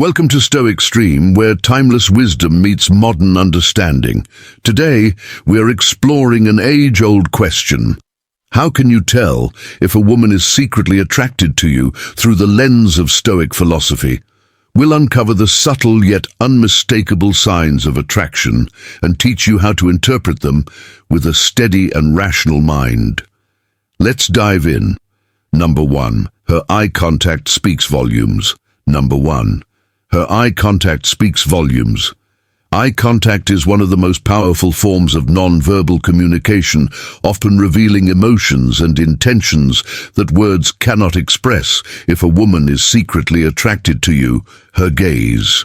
Welcome to Stoic Stream, where timeless wisdom meets modern understanding. Today, we are exploring an age-old question. How can you tell if a woman is secretly attracted to you through the lens of Stoic philosophy? We'll uncover the subtle yet unmistakable signs of attraction and teach you how to interpret them with a steady and rational mind. Let's dive in. Number 1. Her eye contact speaks volumes. Number 1. Her eye contact speaks volumes. Eye contact is one of the most powerful forms of non-verbal communication, often revealing emotions and intentions that words cannot express. If a woman is secretly attracted to you, her gaze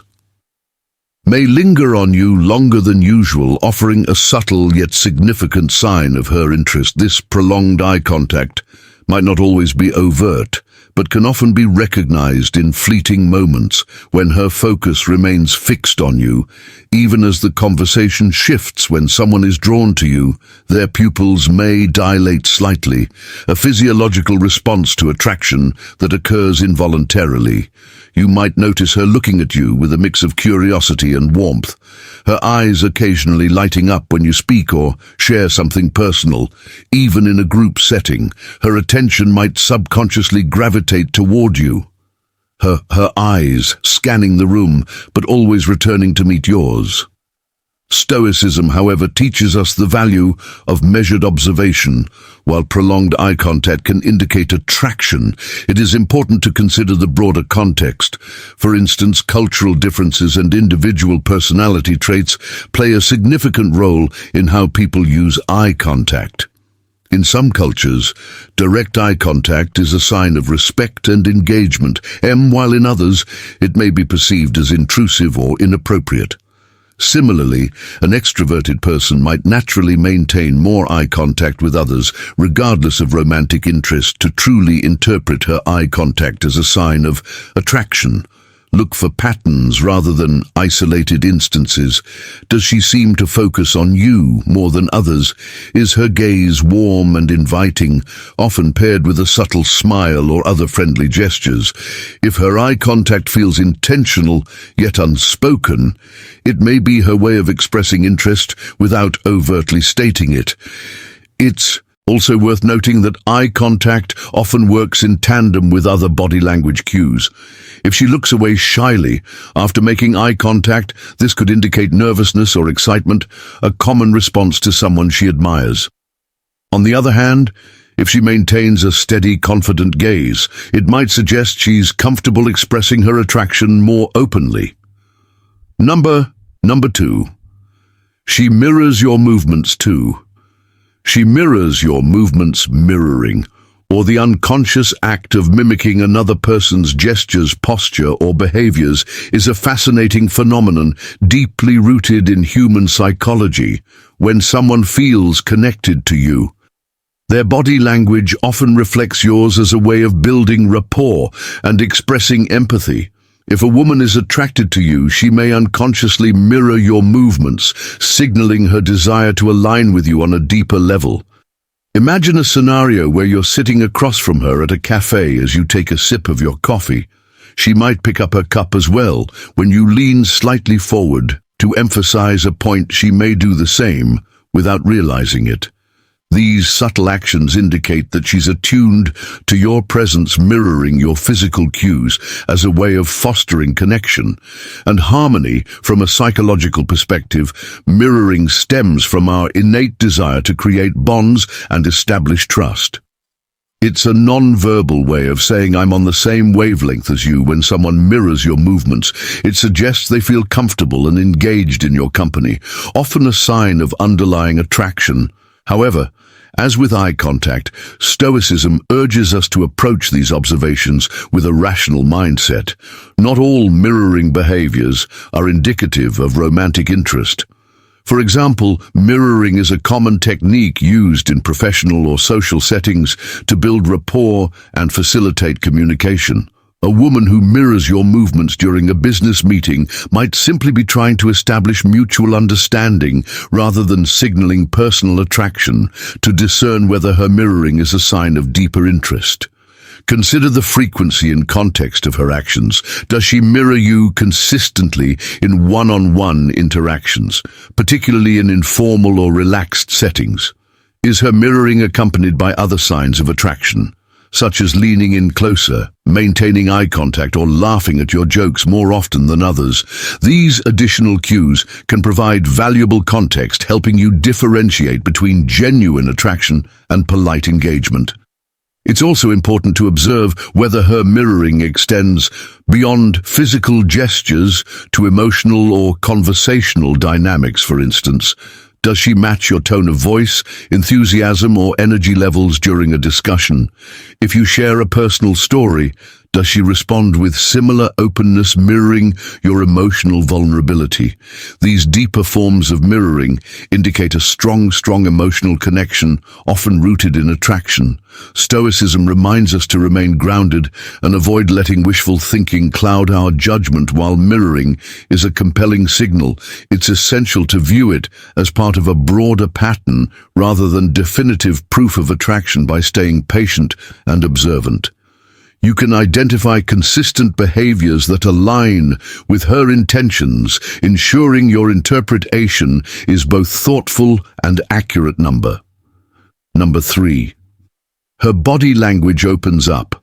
may linger on you longer than usual, offering a subtle yet significant sign of her interest. This prolonged eye contact might not always be overt, but can often be recognized in fleeting moments when her focus remains fixed on you. Even as the conversation shifts, when someone is drawn to you, their pupils may dilate slightly, a physiological response to attraction that occurs involuntarily. You might notice her looking at you with a mix of curiosity and warmth, her eyes occasionally lighting up when you speak or share something personal. Even in a group setting, her attention might subconsciously gravitate toward you, her eyes scanning the room, but always returning to meet yours. Stoicism, however, teaches us the value of measured observation. While prolonged eye contact can indicate attraction, it is important to consider the broader context. For instance, cultural differences and individual personality traits play a significant role in how people use eye contact. In some cultures, direct eye contact is a sign of respect and engagement, while in others, it may be perceived as intrusive or inappropriate. Similarly, an extroverted person might naturally maintain more eye contact with others, regardless of romantic interest. To truly interpret her eye contact as a sign of attraction, look for patterns rather than isolated instances. Does she seem to focus on you more than others? Is her gaze warm and inviting, often paired with a subtle smile or other friendly gestures? If her eye contact feels intentional yet unspoken, it may be her way of expressing interest without overtly stating it. It's also worth noting that eye contact often works in tandem with other body language cues. If she looks away shyly after making eye contact, this could indicate nervousness or excitement, a common response to someone she admires. On the other hand, if she maintains a steady, confident gaze, it might suggest she's comfortable expressing her attraction more openly. Number 2. She mirrors your movements too. She mirrors your movements. Mirroring, or the unconscious act of mimicking another person's gestures, posture, or behaviors, is a fascinating phenomenon deeply rooted in human psychology. When someone feels connected to you, their body language often reflects yours as a way of building rapport and expressing empathy. If a woman is attracted to you, she may unconsciously mirror your movements, signaling her desire to align with you on a deeper level. Imagine a scenario where you're sitting across from her at a cafe as you take a sip of your coffee. She might pick up her cup as well. When you lean slightly forward to emphasize a point, she may do the same without realizing it. These subtle actions indicate that she's attuned to your presence, mirroring your physical cues as a way of fostering connection and harmony. From a psychological perspective, mirroring stems from our innate desire to create bonds and establish trust. It's a non-verbal way of saying I'm on the same wavelength as you. When someone mirrors your movements, it suggests they feel comfortable and engaged in your company, often a sign of underlying attraction. However, as with eye contact, Stoicism urges us to approach these observations with a rational mindset. Not all mirroring behaviors are indicative of romantic interest. For example, mirroring is a common technique used in professional or social settings to build rapport and facilitate communication. A woman who mirrors your movements during a business meeting might simply be trying to establish mutual understanding rather than signaling personal attraction. To discern whether her mirroring is a sign of deeper interest, Consider the frequency and context of her actions. Does she mirror you consistently in one-on-one interactions, particularly in informal or relaxed settings? Is her mirroring accompanied by other signs of attraction, such as leaning in closer, maintaining eye contact, or laughing at your jokes more often than others? These additional cues can provide valuable context, helping you differentiate between genuine attraction and polite engagement. It's also important to observe whether her mirroring extends beyond physical gestures to emotional or conversational dynamics, for instance. Does she match your tone of voice, enthusiasm, or energy levels during a discussion? If you share a personal story, does she respond with similar openness, mirroring your emotional vulnerability? These deeper forms of mirroring indicate a strong emotional connection, often rooted in attraction. Stoicism reminds us to remain grounded and avoid letting wishful thinking cloud our judgment. While mirroring is a compelling signal, it's essential to view it as part of a broader pattern rather than definitive proof of attraction. By staying patient and observant, you can identify consistent behaviors that align with her intentions, ensuring your interpretation is both thoughtful and accurate. Number 3. Her body language opens up.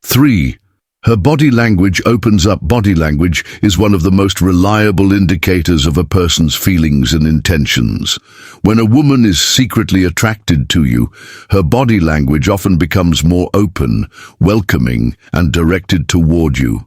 3. Her body language opens up. Body language is one of the most reliable indicators of a person's feelings and intentions. When a woman is secretly attracted to you, her body language often becomes more open, welcoming, and directed toward you.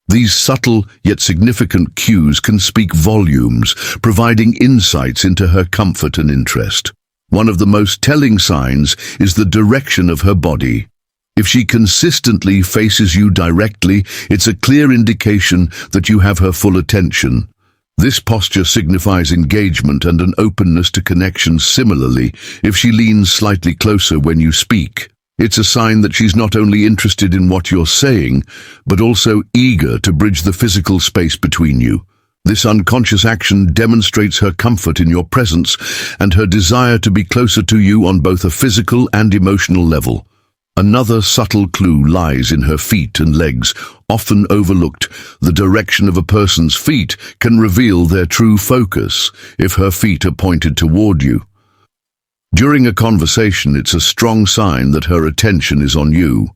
These subtle yet significant cues can speak volumes, providing insights into her comfort and interest. One of the most telling signs is the direction of her body. If she consistently faces you directly, it's a clear indication that you have her full attention. This posture signifies engagement and an openness to connection. Similarly, if she leans slightly closer when you speak, it's a sign that she's not only interested in what you're saying, but also eager to bridge the physical space between you. This unconscious action demonstrates her comfort in your presence and her desire to be closer to you on both a physical and emotional level. Another subtle clue lies in her feet and legs, often overlooked. The direction of a person's feet can reveal their true focus. If her feet are pointed toward you during a conversation, it's a strong sign that her attention is on you.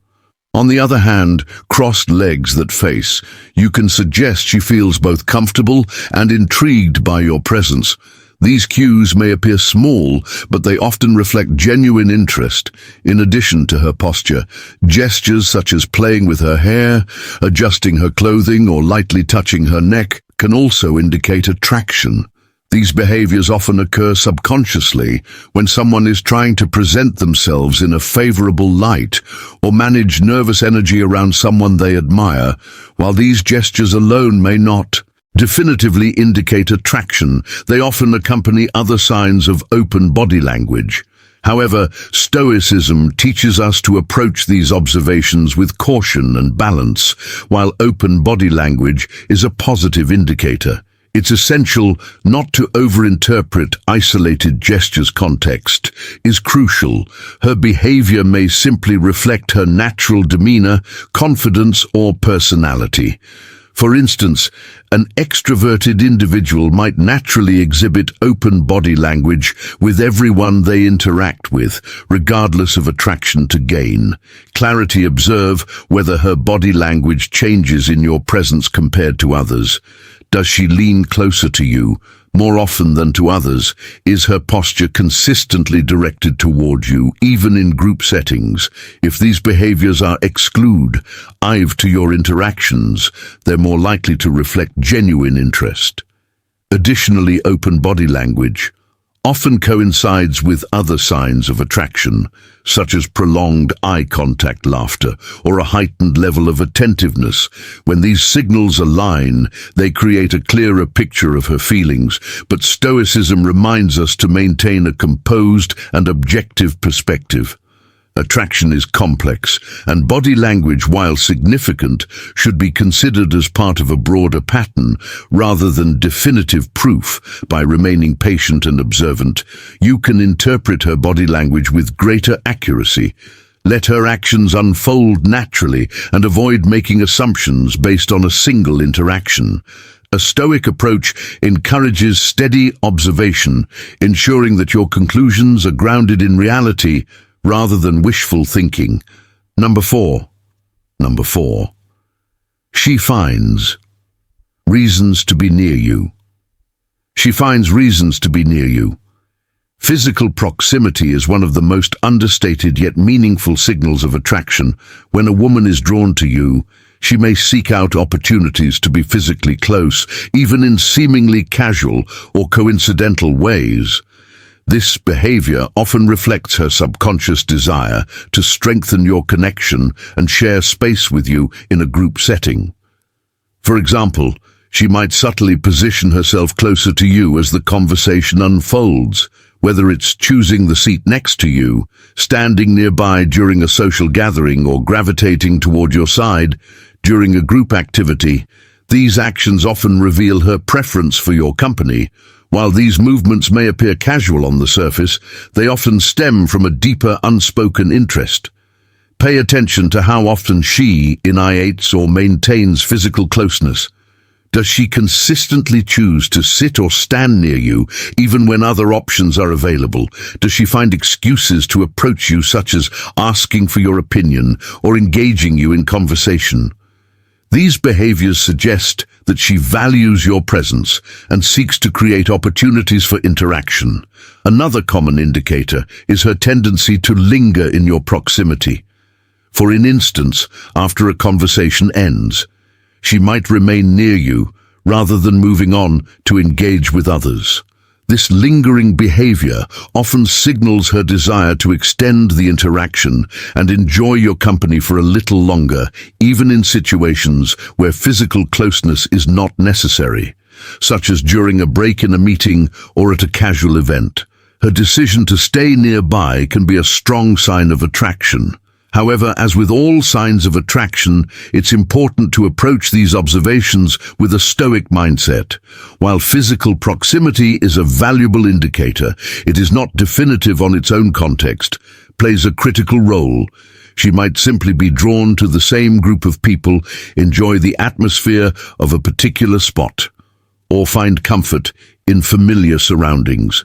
On the other hand, crossed legs that face you can suggest she feels both comfortable and intrigued by your presence. These cues may appear small, but they often reflect genuine interest. In addition to her posture, gestures such as playing with her hair, adjusting her clothing, or lightly touching her neck can also indicate attraction. These behaviors often occur subconsciously when someone is trying to present themselves in a favorable light or manage nervous energy around someone they admire. While these gestures alone may not definitively indicate attraction, they often accompany other signs of open body language. However, Stoicism teaches us to approach these observations with caution and balance. While open body language is a positive indicator, it's essential not to overinterpret isolated gestures. Context is crucial. Her behavior may simply reflect her natural demeanor, confidence, or personality. For instance, an extroverted individual might naturally exhibit open body language with everyone they interact with, regardless of attraction to gain. Clarity: observe whether her body language changes in your presence compared to others. Does she lean closer to you more often than to others? Is her posture consistently directed toward you, even in group settings? If these behaviors are exclusive to your interactions, they're more likely to reflect genuine interest. Additionally, open body language often coincides with other signs of attraction, such as prolonged eye contact, laughter, or a heightened level of attentiveness. When these signals align, they create a clearer picture of her feelings, but Stoicism reminds us to maintain a composed and objective perspective. Attraction is complex, and body language, while significant, should be considered as part of a broader pattern rather than definitive proof. By remaining patient and observant, you can interpret her body language with greater accuracy, Let her actions unfold naturally and avoid making assumptions based on a single interaction. A Stoic approach encourages steady observation, ensuring that your conclusions are grounded in reality rather than wishful thinking. Number 4. She finds reasons to be near you. She finds reasons to be near you. Physical proximity is one of the most understated yet meaningful signals of attraction. When a woman is drawn to you, she may seek out opportunities to be physically close, even in seemingly casual or coincidental ways. This behavior often reflects her subconscious desire to strengthen your connection and share space with you in a group setting. For example, she might subtly position herself closer to you as the conversation unfolds, whether it's choosing the seat next to you, standing nearby during a social gathering, or gravitating toward your side during a group activity. These actions often reveal her preference for your company. While these movements may appear casual on the surface, they often stem from a deeper, unspoken interest. Pay attention to how often she initiates or maintains physical closeness. Does she consistently choose to sit or stand near you, even when other options are available? Does she find excuses to approach you, such as asking for your opinion or engaging you in conversation? These behaviors suggest that she values your presence and seeks to create opportunities for interaction. Another common indicator is her tendency to linger in your proximity. For instance, after a conversation ends, she might remain near you rather than moving on to engage with others. This lingering behavior often signals her desire to extend the interaction and enjoy your company for a little longer, even in situations where physical closeness is not necessary, such as during a break in a meeting or at a casual event. Her decision to stay nearby can be a strong sign of attraction. However, as with all signs of attraction, it's important to approach these observations with a Stoic mindset. While physical proximity is a valuable indicator, it is not definitive on its own context, plays a critical role. She might simply be drawn to the same group of people, enjoy the atmosphere of a particular spot, or find comfort in familiar surroundings.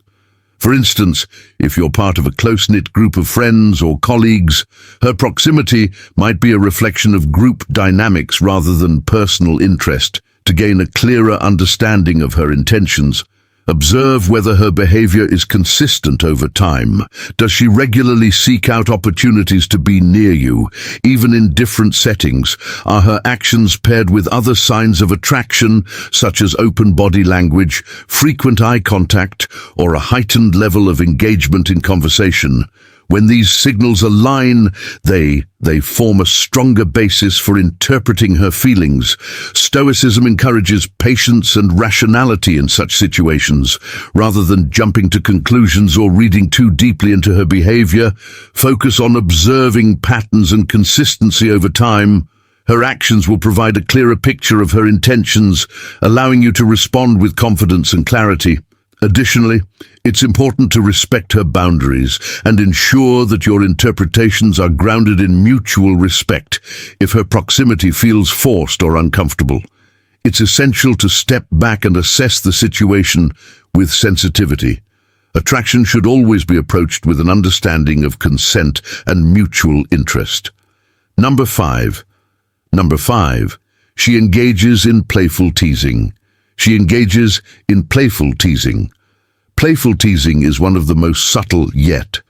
For instance, if you're part of a close-knit group of friends or colleagues, her proximity might be a reflection of group dynamics rather than personal interest. To gain a clearer understanding of her intentions, observe whether her behavior is consistent over time. Does she regularly seek out opportunities to be near you, even in different settings? Are her actions paired with other signs of attraction, such as open body language, frequent eye contact, or a heightened level of engagement in conversation? When these signals align, they form a stronger basis for interpreting her feelings. Stoicism encourages patience and rationality in such situations. Rather than jumping to conclusions or reading too deeply into her behavior, focus on observing patterns and consistency over time. Her actions will provide a clearer picture of her intentions, allowing you to respond with confidence and clarity. Additionally, it's important to respect her boundaries and ensure that your interpretations are grounded in mutual respect. If her proximity feels forced or uncomfortable, it's essential to step back and assess the situation with sensitivity. Attraction should always be approached with an understanding of consent and mutual interest. Number 5. She engages in playful teasing. She engages in playful teasing. Playful teasing is one of the most subtle yet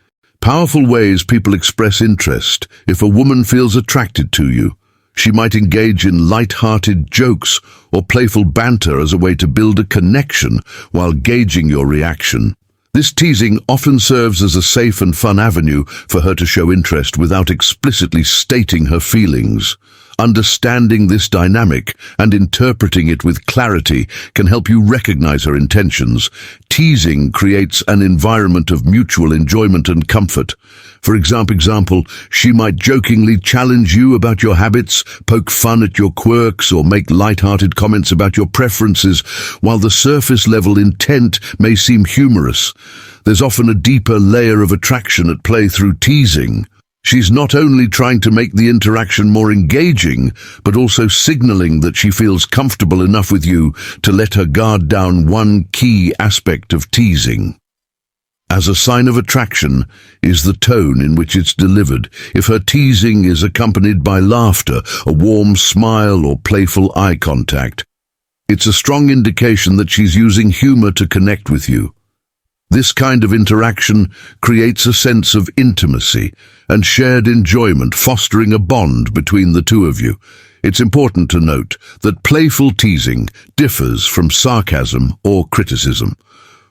powerful ways people express interest. If a woman feels attracted to you, she might engage in light-hearted jokes or playful banter as a way to build a connection while gauging your reaction. This teasing often serves as a safe and fun avenue for her to show interest without explicitly stating her feelings. Understanding this dynamic and interpreting it with clarity can help you recognize her intentions. Teasing creates an environment of mutual enjoyment and comfort. For example, she might jokingly challenge you about your habits, poke fun at your quirks, or make light-hearted comments about your preferences. While the surface-level intent may seem humorous, there's often a deeper layer of attraction at play through teasing. She's not only trying to make the interaction more engaging, but also signaling that she feels comfortable enough with you to let her guard down one key aspect of teasing. As a sign of attraction is the tone in which it's delivered. If her teasing is accompanied by laughter, a warm smile, or playful eye contact, it's a strong indication that she's using humor to connect with you. This kind of interaction creates a sense of intimacy and shared enjoyment, fostering a bond between the two of you. It's important to note that playful teasing differs from sarcasm or criticism.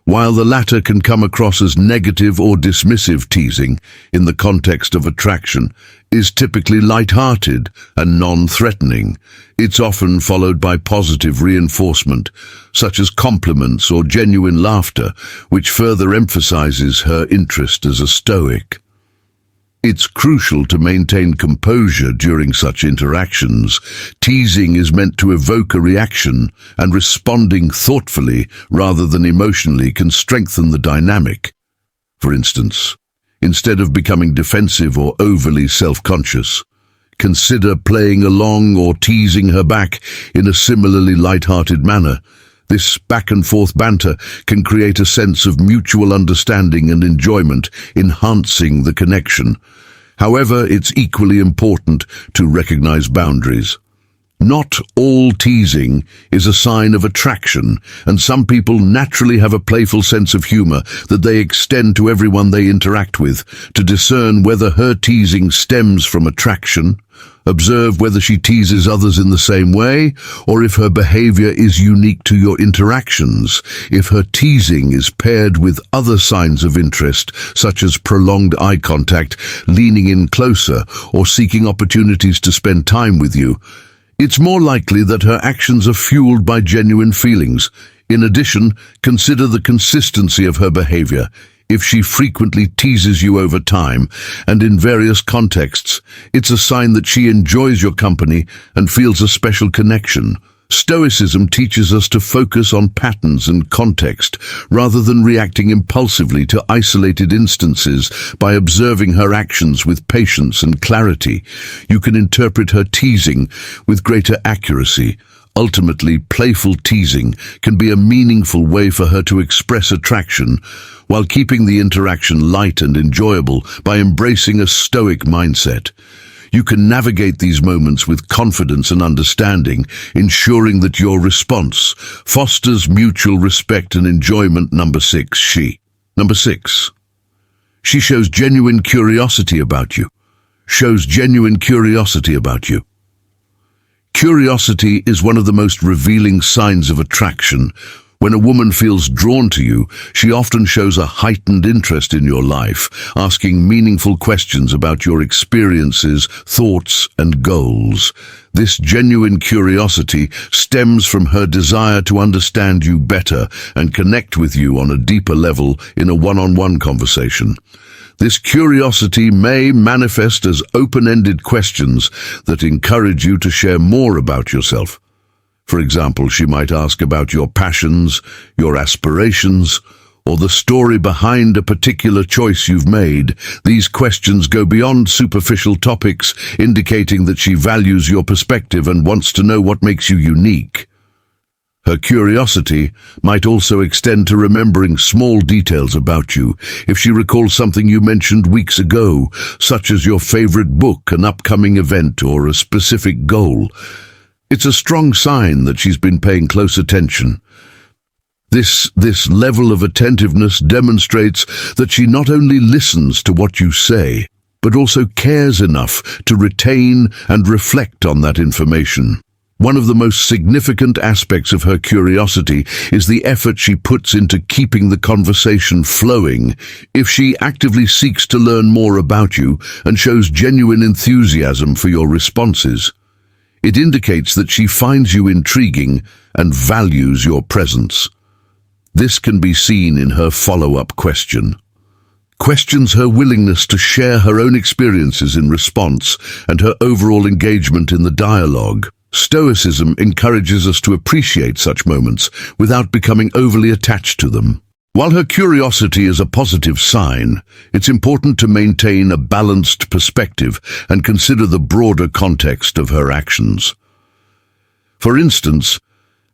While the latter can come across as negative or dismissive, teasing, in the context of attraction, is typically light-hearted and non-threatening. It's often followed by positive reinforcement, such as compliments or genuine laughter, which further emphasizes her interest as a Stoic. It's crucial to maintain composure during such interactions. Teasing is meant to evoke a reaction, and responding thoughtfully rather than emotionally can strengthen the dynamic. For instance, instead of becoming defensive or overly self-conscious, consider playing along or teasing her back in a similarly light-hearted manner. This back-and-forth banter can create a sense of mutual understanding and enjoyment, enhancing the connection. However, it's equally important to recognize boundaries. Not all teasing is a sign of attraction, and some people naturally have a playful sense of humor that they extend to everyone they interact with. To discern whether her teasing stems from attraction, observe whether she teases others in the same way, or if her behavior is unique to your interactions. If her teasing is paired with other signs of interest, such as prolonged eye contact, leaning in closer, or seeking opportunities to spend time with you, it's more likely that her actions are fueled by genuine feelings. In addition, consider the consistency of her behavior. If she frequently teases you over time and in various contexts, it's a sign that she enjoys your company and feels a special connection. Stoicism teaches us to focus on patterns and context rather than reacting impulsively to isolated instances. By observing her actions with patience and clarity, you can interpret her teasing with greater accuracy. Ultimately, playful teasing can be a meaningful way for her to express attraction while keeping the interaction light and enjoyable. By embracing a Stoic mindset, you can navigate these moments with confidence and understanding, ensuring that your response fosters mutual respect and enjoyment. Number 6. She shows genuine curiosity about you. Curiosity is one of the most revealing signs of attraction. When a woman feels drawn to you, she often shows a heightened interest in your life, asking meaningful questions about your experiences, thoughts, and goals. This genuine curiosity stems from her desire to understand you better and connect with you on a deeper level in a one-on-one conversation. This curiosity may manifest as open-ended questions that encourage you to share more about yourself. For example, she might ask about your passions, your aspirations, or the story behind a particular choice you've made. These questions go beyond superficial topics, indicating that she values your perspective and wants to know what makes you unique. Her curiosity might also extend to remembering small details about you. If she recalls something you mentioned weeks ago, such as your favorite book, an upcoming event, or a specific goal, it's a strong sign that she's been paying close attention. This level of attentiveness demonstrates that she not only listens to what you say, but also cares enough to retain and reflect on that information. One of the most significant aspects of her curiosity is the effort she puts into keeping the conversation flowing. If she actively seeks to learn more about you and shows genuine enthusiasm for your responses, it indicates that she finds you intriguing and values your presence. This can be seen in her follow-up questions her willingness to share her own experiences in response and her overall engagement in the dialogue. Stoicism encourages us to appreciate such moments without becoming overly attached to them. While her curiosity is a positive sign, it's important to maintain a balanced perspective and consider the broader context of her actions. For instance,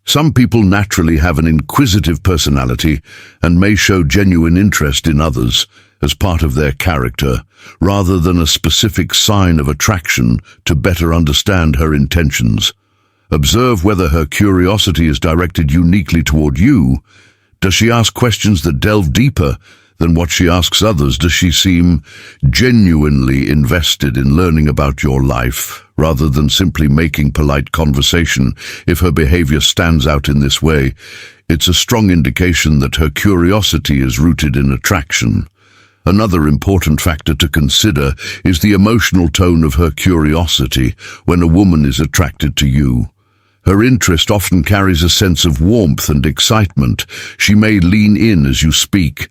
some people naturally have an inquisitive personality and may show genuine interest in others as part of their character, rather than a specific sign of attraction to better understand her intentions. Observe whether her curiosity is directed uniquely toward you. Does she ask questions that delve deeper than what she asks others? Does she seem genuinely invested in learning about your life, rather than simply making polite conversation? If her behavior stands out in this way, it's a strong indication that her curiosity is rooted in attraction. Another important factor to consider is the emotional tone of her curiosity when a woman is attracted to you. Her interest often carries a sense of warmth and excitement. She may lean in as you speak,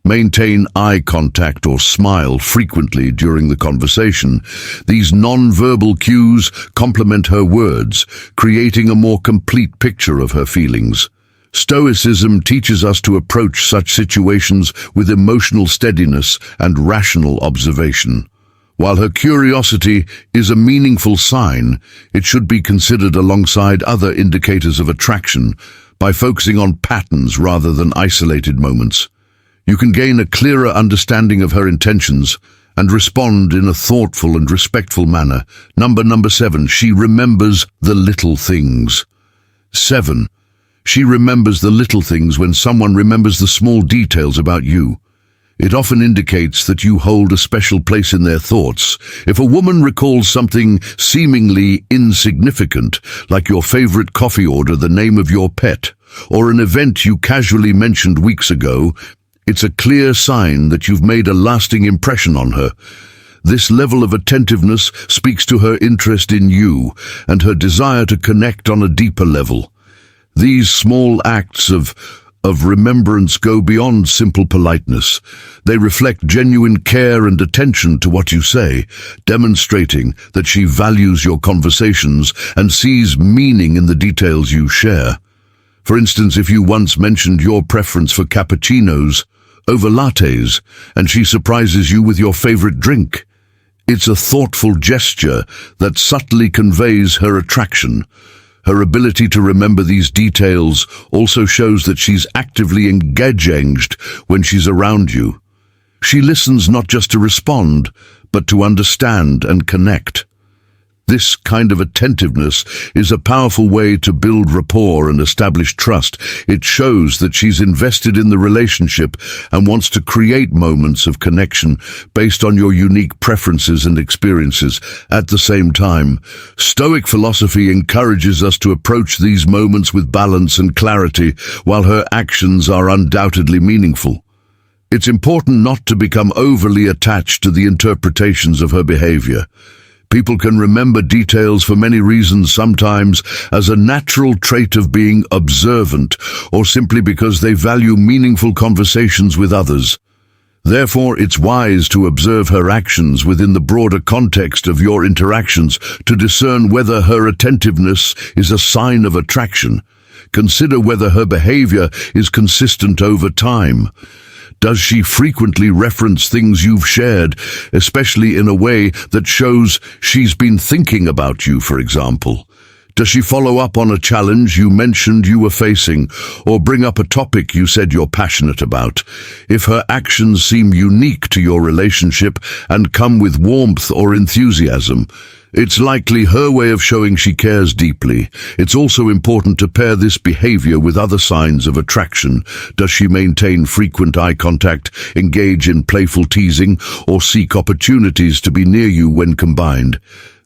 maintain eye contact, or smile frequently during the conversation. These non-verbal cues complement her words, creating a more complete picture of her feelings. Stoicism teaches us to approach such situations with emotional steadiness and rational observation. While her curiosity is a meaningful sign, it should be considered alongside other indicators of attraction by focusing on patterns rather than isolated moments. You can gain a clearer understanding of her intentions and respond in a thoughtful and respectful manner. Number 7, she remembers the little things. 7. She remembers the little things. When someone remembers the small details about you, it often indicates that you hold a special place in their thoughts. If a woman recalls something seemingly insignificant, like your favorite coffee order, the name of your pet, or an event you casually mentioned weeks ago, it's a clear sign that you've made a lasting impression on her. This level of attentiveness speaks to her interest in you and her desire to connect on a deeper level. These small acts of remembrance go beyond simple politeness. They reflect genuine care and attention to what you say, demonstrating that she values your conversations and sees meaning in the details you share. For instance, if you once mentioned your preference for cappuccinos over lattes, and she surprises you with your favorite drink, it's a thoughtful gesture that subtly conveys her attraction. Her ability to remember these details also shows that she's actively engaged when she's around you. She listens not just to respond, but to understand and connect. This kind of attentiveness is a powerful way to build rapport and establish trust. It shows that she's invested in the relationship and wants to create moments of connection based on your unique preferences and experiences. At the same time, Stoic philosophy encourages us to approach these moments with balance and clarity. While her actions are undoubtedly meaningful, it's important not to become overly attached to the interpretations of her behavior. People can remember details for many reasons, sometimes as a natural trait of being observant, or simply because they value meaningful conversations with others. Therefore, it's wise to observe her actions within the broader context of your interactions to discern whether her attentiveness is a sign of attraction. Consider whether her behavior is consistent over time. Does she frequently reference things you've shared, especially in a way that shows she's been thinking about you, for example? Does she follow up on a challenge you mentioned you were facing, or bring up a topic you said you're passionate about? If her actions seem unique to your relationship and come with warmth or enthusiasm, it's likely her way of showing she cares deeply. It's also important to pair this behavior with other signs of attraction. Does she maintain frequent eye contact, engage in playful teasing, or seek opportunities to be near you when combined?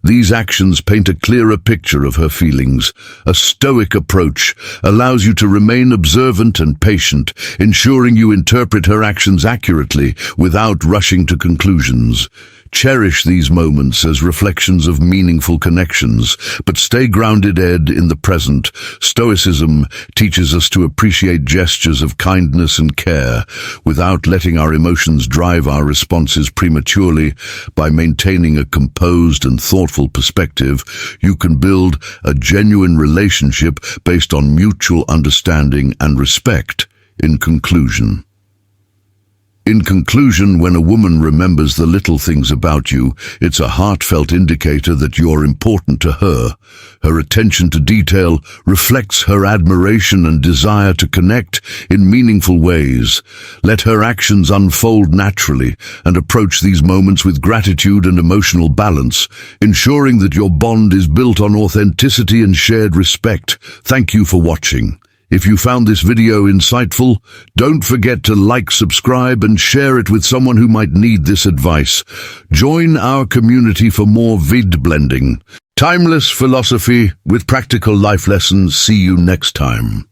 These actions paint a clearer picture of her feelings. A Stoic approach allows you to remain observant and patient, ensuring you interpret her actions accurately without rushing to conclusions. Cherish these moments as reflections of meaningful connections, but stay grounded in the present. Stoicism teaches us to appreciate gestures of kindness and care without letting our emotions drive our responses prematurely. By maintaining a composed and thoughtful perspective, you can build a genuine relationship based on mutual understanding and respect. In conclusion, when a woman remembers the little things about you, it's a heartfelt indicator that you're important to her. Her attention to detail reflects her admiration and desire to connect in meaningful ways. Let her actions unfold naturally and approach these moments with gratitude and emotional balance, ensuring that your bond is built on authenticity and shared respect. Thank you for watching. If you found this video insightful, don't forget to like, subscribe, and share it with someone who might need this advice. Join our community for more vid blending. Timeless philosophy with practical life lessons. See you next time.